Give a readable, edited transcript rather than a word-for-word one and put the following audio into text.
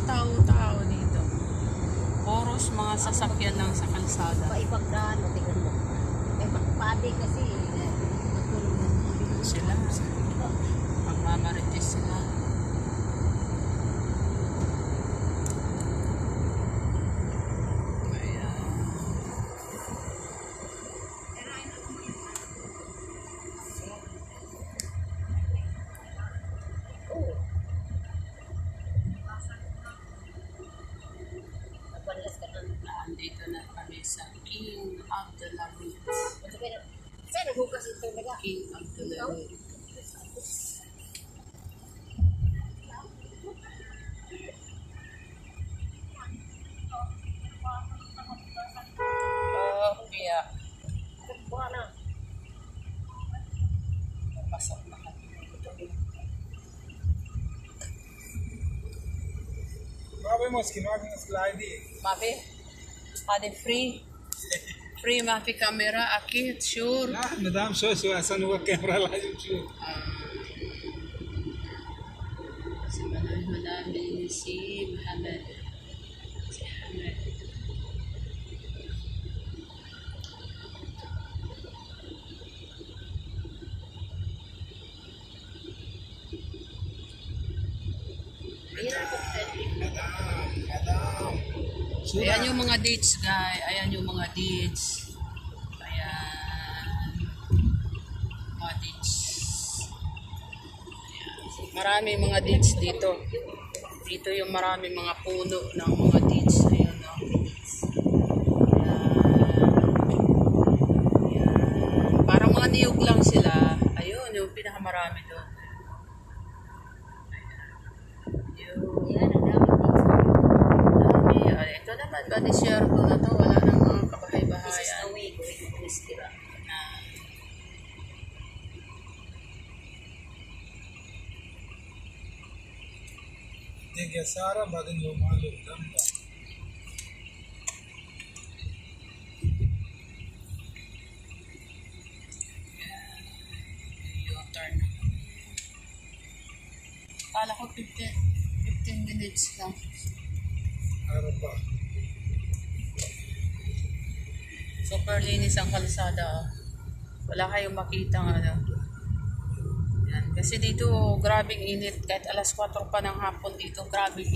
tao dito. Poros mga sasakyan lang sa kalsada. Paipagdaan, o tingnan mo. May padi kasi. Sila. Magmamarites sila. Dito na kami sa King of the Labyrinth. Saan naghugas ito naga? King of the Labyrinth. Kaya pasok na kami. Babe mo skinwag ng slide. Mafi, pwede free mafi camera akit sure. لا مدام شو أصلا هو الكاميرا لازم تشوف. Si Madam si Muhammad. Si Muhammad. Ayan yung mga dates, guys. Ayan yung mga dates. Ayan. Mga dates. Ayan. Maraming mga dates dito. Dito yung maraming mga puno ng mga dates. Ayan, no? Ayan. Ayan. Parang mga niyog lang sila. Ayun, yung pinakamarami doon. Ito naman, Badisierto na to. Wala nang mga kabahay-bahayan. देखिए सारा बदन जो मालूम दम U-turn. Kala ko 15 minutes lang. Araba. Super linis ang kalsada. Oh. Wala kayong makita ano. Yan. Kasi dito, grabing init. Kahit alas 4 pa ng hapon dito, grabing init.